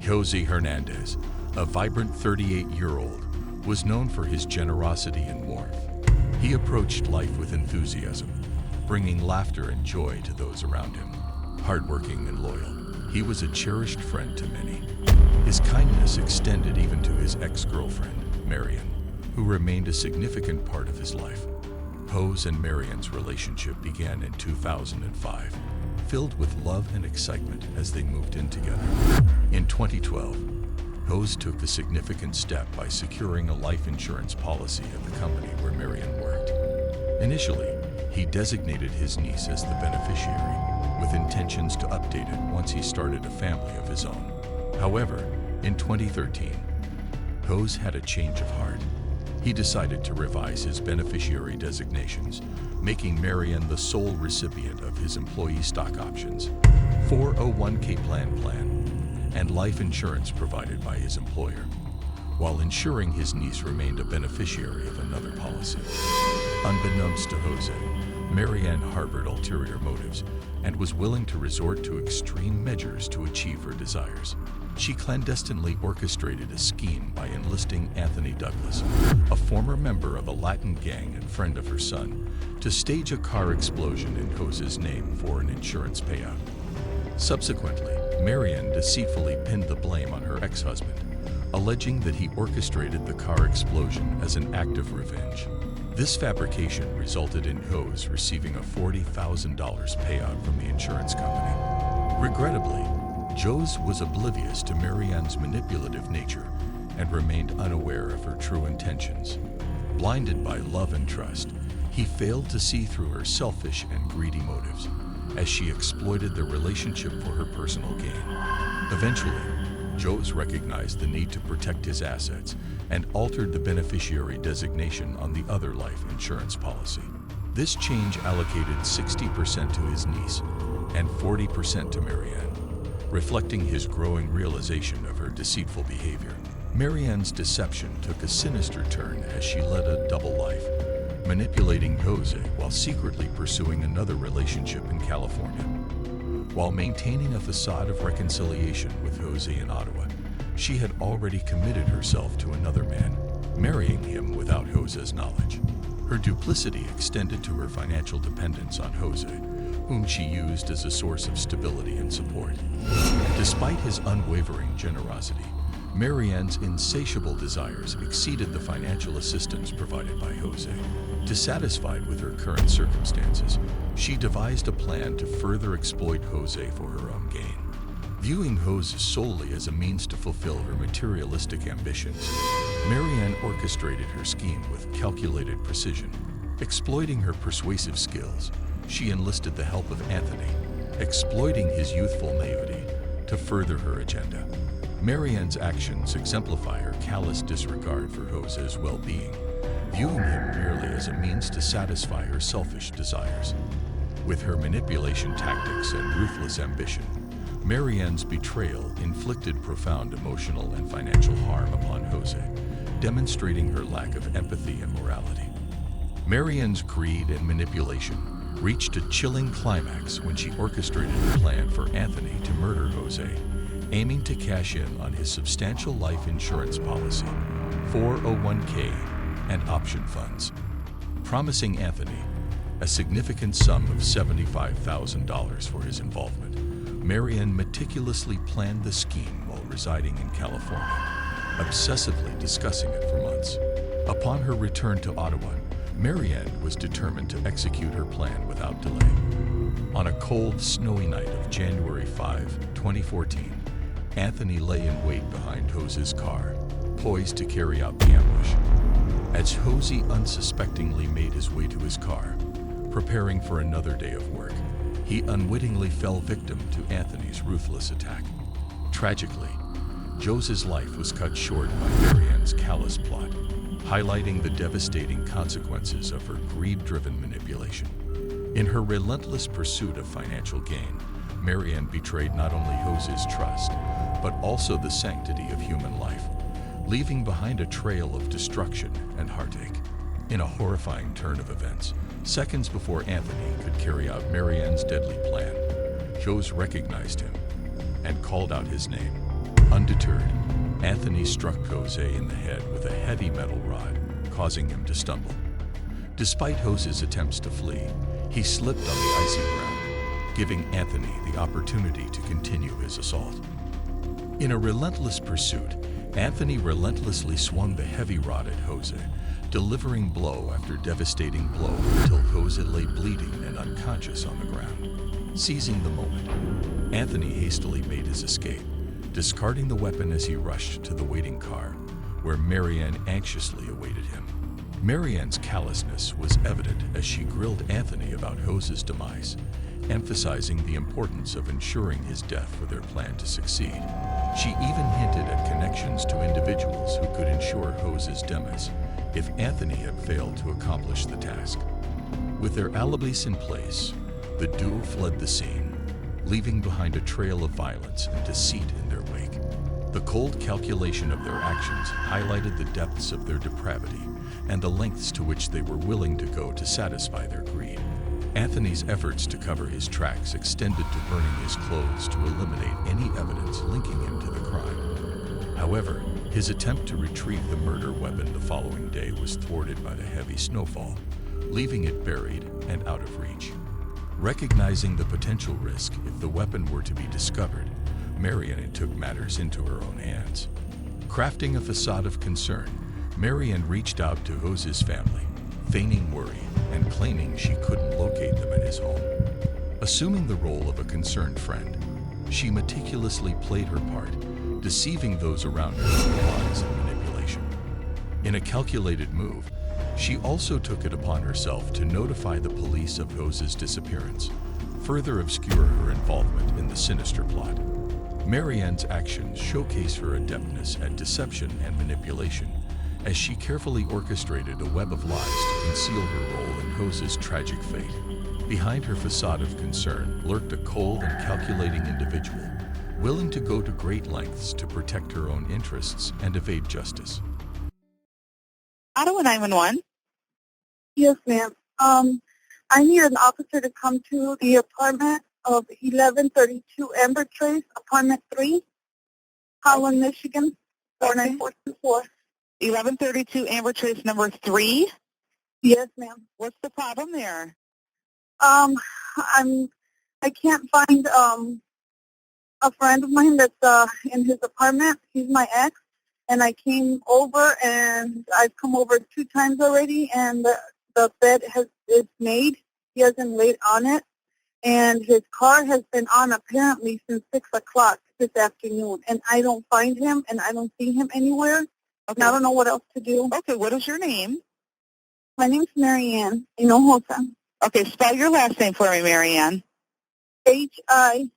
Jose Hernandez, a vibrant 38-year-old, was known for his generosity and warmth. He approached life with enthusiasm, bringing laughter and joy to those around him. Hardworking and loyal, he was a cherished friend to many. His kindness extended even to his ex-girlfriend, Marianne, who remained a significant part of his life. Jose and Marianne's relationship began in 2005, filled with love and excitement as they moved in together. In 2012, Jose took a significant step by securing a life insurance policy at the company where Marianne worked. Initially, he designated his niece as the beneficiary, with intentions to update it once he started a family of his own. However, in 2013, Jose had a change of heart. He decided to revise his beneficiary designations, making Marianne the sole recipient of his employee stock options, 401k plan, and life insurance provided by his employer, while ensuring his niece remained a beneficiary of another policy. Unbeknownst to Jose, Marianne harbored ulterior motives and was willing to resort to extreme measures to achieve her desires. She clandestinely orchestrated a scheme by enlisting Anthony Douglas, a former member of a Latin gang and friend of her son, to stage a car explosion in Jose's name for an insurance payout. Subsequently, Marianne deceitfully pinned the blame on her ex-husband, alleging that he orchestrated the car explosion as an act of revenge. This fabrication resulted in Jose receiving a $40,000 payout from the insurance company. Regrettably, Jose was oblivious to Marianne's manipulative nature and remained unaware of her true intentions. Blinded by love and trust, he failed to see through her selfish and greedy motives, as she exploited the relationship for her personal gain. Eventually, Jose recognized the need to protect his assets and altered the beneficiary designation on the other life insurance policy. This change allocated 60% to his niece and 40% to Marianne, reflecting his growing realization of her deceitful behavior. Marianne's deception took a sinister turn as she led a double life, manipulating Jose while secretly pursuing another relationship in California. While maintaining a facade of reconciliation with Jose in Ottawa, she had already committed herself to another man, marrying him without Jose's knowledge. Her duplicity extended to her financial dependence on Jose, whom she used as a source of stability and support. Despite his unwavering generosity, Marianne's insatiable desires exceeded the financial assistance provided by Jose. Dissatisfied with her current circumstances, she devised a plan to further exploit Jose for her own gain. Viewing Jose solely as a means to fulfill her materialistic ambitions, Marianne orchestrated her scheme with calculated precision. Exploiting her persuasive skills, she enlisted the help of Anthony, exploiting his youthful naivety to further her agenda. Marianne's actions exemplify her callous disregard for Jose's well-being, viewing him merely as a means to satisfy her selfish desires. With her manipulation tactics and ruthless ambition, Marianne's betrayal inflicted profound emotional and financial harm upon Jose, demonstrating her lack of empathy and morality. Marianne's greed and manipulation reached a chilling climax when she orchestrated a plan for Anthony to murder Jose, aiming to cash in on his substantial life insurance policy, 401k, and option funds, promising Anthony a significant sum of $75,000 for his involvement. Marianne meticulously planned the scheme while residing in California, obsessively discussing it for months. Upon her return to Ottawa, Marianne was determined to execute her plan without delay. On a cold, snowy night of January 5, 2014, Anthony lay in wait behind Jose's car, poised to carry out the ambush. As Jose unsuspectingly made his way to his car, preparing for another day of work, he unwittingly fell victim to Anthony's ruthless attack. Tragically, Jose's life was cut short by Marianne's callous plot, highlighting the devastating consequences of her greed-driven manipulation. In her relentless pursuit of financial gain, Marianne betrayed not only Jose's trust, but also the sanctity of human life, leaving behind a trail of destruction and heartache. In a horrifying turn of events, seconds before Anthony could carry out Marianne's deadly plan, Jose recognized him and called out his name. Undeterred, Anthony struck Jose in the head with a heavy metal rod, causing him to stumble. Despite Jose's attempts to flee, he slipped on the icy ground, giving Anthony the opportunity to continue his assault. In a relentless pursuit, Anthony relentlessly swung the heavy rod at Jose, delivering blow after devastating blow until Jose lay bleeding and unconscious on the ground. Seizing the moment, Anthony hastily made his escape, discarding the weapon as he rushed to the waiting car, where Marianne anxiously awaited him. Marianne's callousness was evident as she grilled Anthony about Jose's demise, emphasizing the importance of ensuring his death for their plan to succeed. She even hinted at connections to individuals who could ensure Jose's demise if Anthony had failed to accomplish the task. With their alibis in place, the duo fled the scene, leaving behind a trail of violence and deceit in their wake. The cold calculation of their actions highlighted the depths of their depravity and the lengths to which they were willing to go to satisfy their greed. Anthony's efforts to cover his tracks extended to burning his clothes to eliminate any evidence linking him to the crime. However, his attempt to retrieve the murder weapon the following day was thwarted by the heavy snowfall, leaving it buried and out of reach. Recognizing the potential risk if the weapon were to be discovered, Marianne took matters into her own hands. Crafting a facade of concern, Marianne reached out to Jose's family, feigning worry and claiming she couldn't locate them at his home. Assuming the role of a concerned friend, she meticulously played her part, deceiving those around her with lies and manipulation. In a calculated move, she also took it upon herself to notify the police of Jose's disappearance, further obscure her involvement in the sinister plot. Marianne's actions showcase her adeptness at deception and manipulation, as she carefully orchestrated a web of lies to conceal her role in Jose's tragic fate. Behind her facade of concern lurked a cold and calculating individual, willing to go to great lengths to protect her own interests and evade justice. Auto 911. Yes, ma'am. I need an officer to come to the apartment of 1132 Amber Trace, apartment 3, Holland, Michigan, 49424. 1132 Amber Trace number 3. Yes, ma'am. What's the problem there? I can't find a friend of mine that's in his apartment. He's my ex, and I came over, and I've come over 2 times already, and the bed is made. He hasn't laid on it, and his car has been on apparently since 6 o'clock this afternoon, and I don't find him, and I don't see him anywhere. Okay. And I don't know what else to do. Okay, what is your name? My name's Marianne Hinojosa. Okay, spell your last name for me, Marianne. Hinojosa.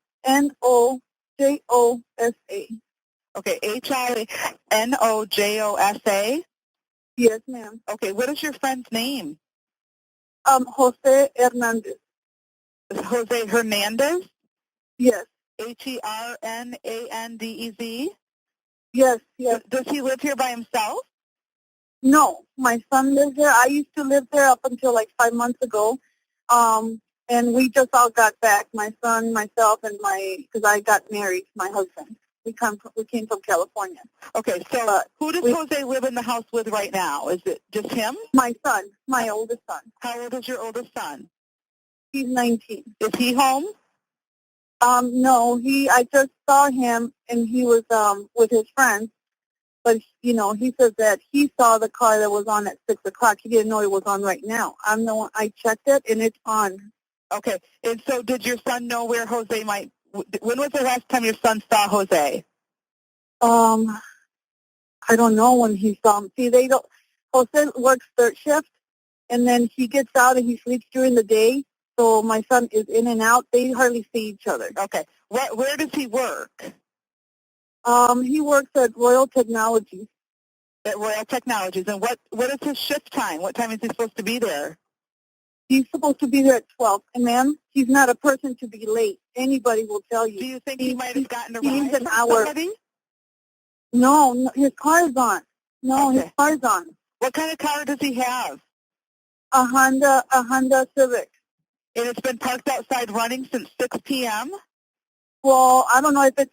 Okay, Hinojosa. Yes, ma'am. Okay, what is your friend's name? Jose Hernandez. Jose Hernandez? Yes. Hernandez? Yes, yes. Does he live here by himself? No, my son lives there. I used to live there up until like 5 months ago. And we just all got back, my son, myself, and because I got married, my husband. We came from California. Okay, so who does Jose live in the house with right now? Is it just him? My son, my oldest son. How old is your oldest son? He's 19. Is he home? No, I just saw him, and he was with his friends. But, he says that he saw the car that was on at 6 o'clock. He didn't know it was on right now. I checked it, and it's on. Okay, and so did your son know where Jose might... When was the last time your son saw Jose? I don't know when he saw him. See, Jose works third shift, and then he gets out and he sleeps during the day. So my son is in and out. They hardly see each other. Okay. Where does he work? He works at Royal Technologies. At Royal Technologies. And what is his shift time? What time is he supposed to be there? He's supposed to be there at 12. And, ma'am, he's not a person to be late. Anybody will tell you. Do you think he might have gotten a ride needs an from hour. somebody? No, his car is on. No, Okay. His car is on. What kind of car does he have? A Honda Civic. And it's been parked outside running since 6 p.m.? Well, I don't know if it's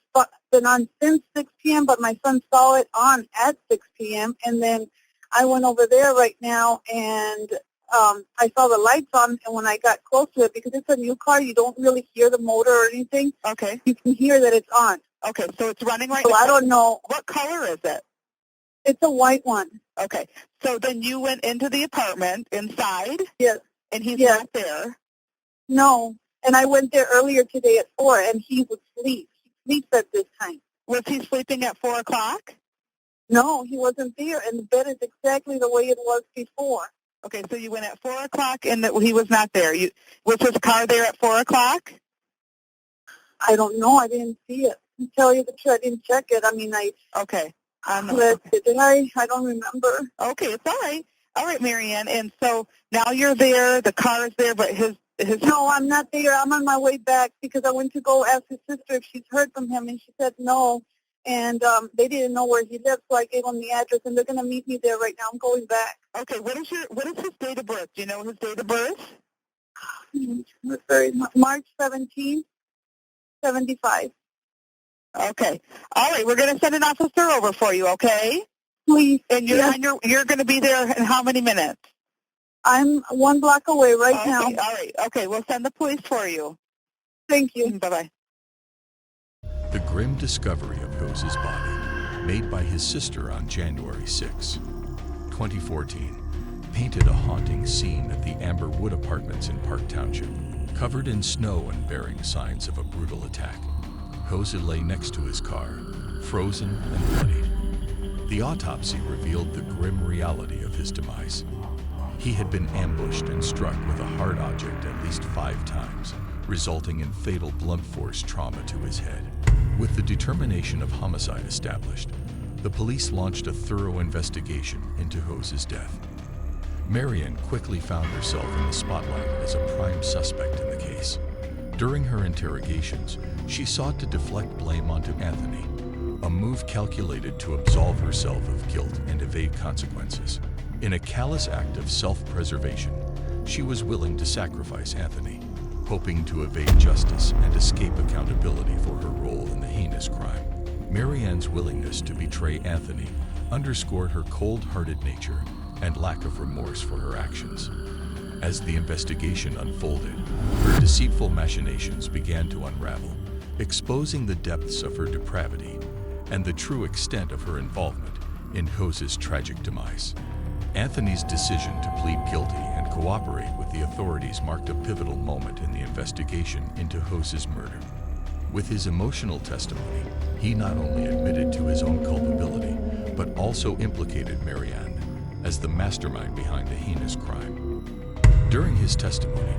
been on since 6 p.m., but my son saw it on at 6 p.m., and then I went over there right now, and I saw the lights on, and when I got close to it, because it's a new car, you don't really hear the motor or anything. Okay. You can hear that it's on. Okay, so it's running right So now. I don't know. What color is it? It's a white one. Okay, so then you went into the apartment inside, Yes. and he's Yes. not there. No. And I went there earlier today at 4, and he was asleep. He sleeps at this time. Was he sleeping at 4 o'clock? No, he wasn't there, and the bed is exactly the way it was before. Okay, so you went at 4 o'clock, and he was not there. Was his car there at 4 o'clock? I don't know. I didn't see it. To tell you the truth, I didn't check it. I mean, Okay. did I? I don't remember. Okay, it's all right. All right, Marianne. And so now you're there. The car is there, but his. No, I'm not there. I'm on my way back because I went to go ask his sister if she's heard from him, and she said no. And they didn't know where he lived, so I gave them the address, and they're going to meet me there right now. I'm going back. Okay, what is his date of birth? Do you know his date of birth? March 17th, 75. Okay. All right, we're going to send an officer over for you, okay? Please. And you're going to be there in how many minutes? I'm 1 block away right now. All right. Okay, we'll send the police for you. Thank you. Bye-bye. The grim discovery of Jose's body, made by his sister on January 6, 2014, painted a haunting scene at the Amber Wood Apartments in Park Township. Covered in snow and bearing signs of a brutal attack, Jose lay next to his car, frozen and bloodied. The autopsy revealed the grim reality of his demise. He had been ambushed and struck with a hard object at least 5 times, resulting in fatal blunt force trauma to his head. With the determination of homicide established, the police launched a thorough investigation into Jose's death. Marianne quickly found herself in the spotlight as a prime suspect in the case. During her interrogations, she sought to deflect blame onto Anthony, a move calculated to absolve herself of guilt and evade consequences. In a callous act of self-preservation, she was willing to sacrifice Anthony, hoping to evade justice and escape accountability for her role in the heinous crime. Marianne's willingness to betray Anthony underscored her cold-hearted nature and lack of remorse for her actions. As the investigation unfolded, her deceitful machinations began to unravel, exposing the depths of her depravity and the true extent of her involvement in Jose's tragic demise. Anthony's decision to plead guilty and cooperate with the authorities marked a pivotal moment in the investigation into Jose's murder. With his emotional testimony, he not only admitted to his own culpability, but also implicated Marianne as the mastermind behind the heinous crime. During his testimony,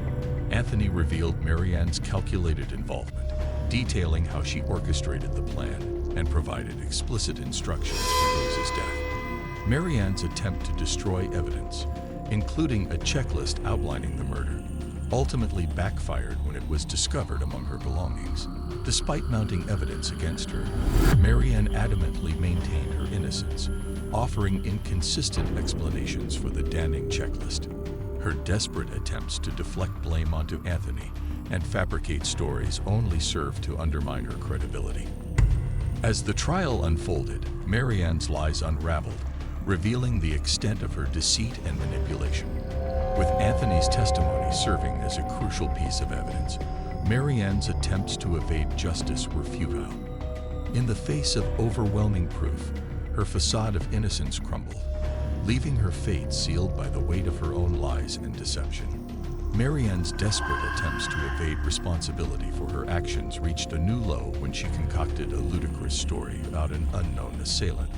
Anthony revealed Marianne's calculated involvement, detailing how she orchestrated the plan and provided explicit instructions for Jose's death. Marianne's attempt to destroy evidence, including a checklist outlining the murder, ultimately backfired when it was discovered among her belongings. Despite mounting evidence against her, Marianne adamantly maintained her innocence, offering inconsistent explanations for the damning checklist. Her desperate attempts to deflect blame onto Anthony and fabricate stories only served to undermine her credibility. As the trial unfolded, Marianne's lies unraveled, revealing the extent of her deceit and manipulation. With Anthony's testimony serving as a crucial piece of evidence, Marianne's attempts to evade justice were futile. In the face of overwhelming proof, her facade of innocence crumbled, leaving her fate sealed by the weight of her own lies and deception. Marianne's desperate attempts to evade responsibility for her actions reached a new low when she concocted a ludicrous story about an unknown assailant,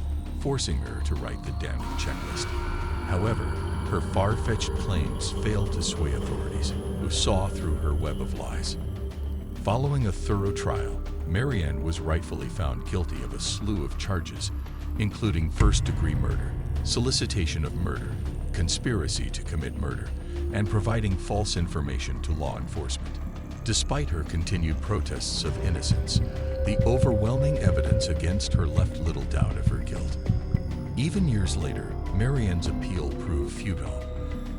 forcing her to write the damning checklist. However, her far-fetched claims failed to sway authorities, who saw through her web of lies. Following a thorough trial, Marianne was rightfully found guilty of a slew of charges, including first-degree murder, solicitation of murder, conspiracy to commit murder, and providing false information to law enforcement. Despite her continued protests of innocence, the overwhelming evidence against her left little doubt of her guilt. Even years later, Marianne's appeal proved futile,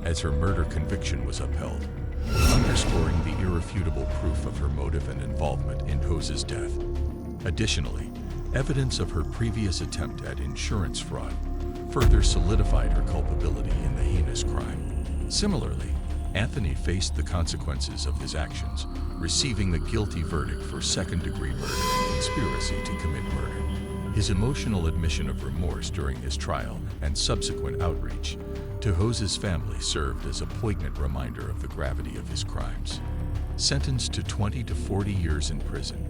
as her murder conviction was upheld. underscoring the irrefutable proof of her motive and involvement in Jose's death. Additionally, evidence of her previous attempt at insurance fraud further solidified her culpability in the heinous crime. Similarly, Anthony faced the consequences of his actions, receiving the guilty verdict for second-degree murder and conspiracy to commit murder. His emotional admission of remorse during his trial and subsequent outreach to Jose's family served as a poignant reminder of the gravity of his crimes. Sentenced to 20 to 40 years in prison,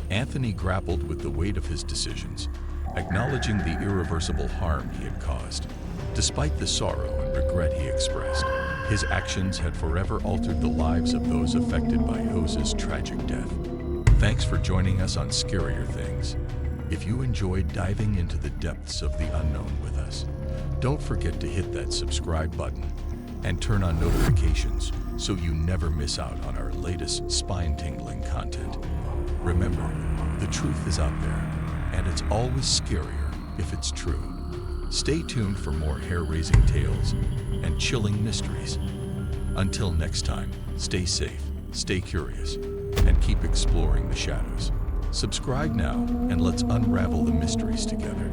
Anthony grappled with the weight of his decisions, acknowledging the irreversible harm he had caused. Despite the sorrow and regret he expressed, his actions had forever altered the lives of those affected by Jose's tragic death. Thanks for joining us on Scarier Things. If you enjoyed diving into the depths of the unknown with us, don't forget to hit that subscribe button and turn on notifications so you never miss out on our latest spine-tingling content. Remember, the truth is out there, and it's always scarier if it's true. Stay tuned for more hair-raising tales and chilling mysteries. Until next time, stay safe, stay curious, and keep exploring the shadows. Subscribe now, and let's unravel the mysteries together.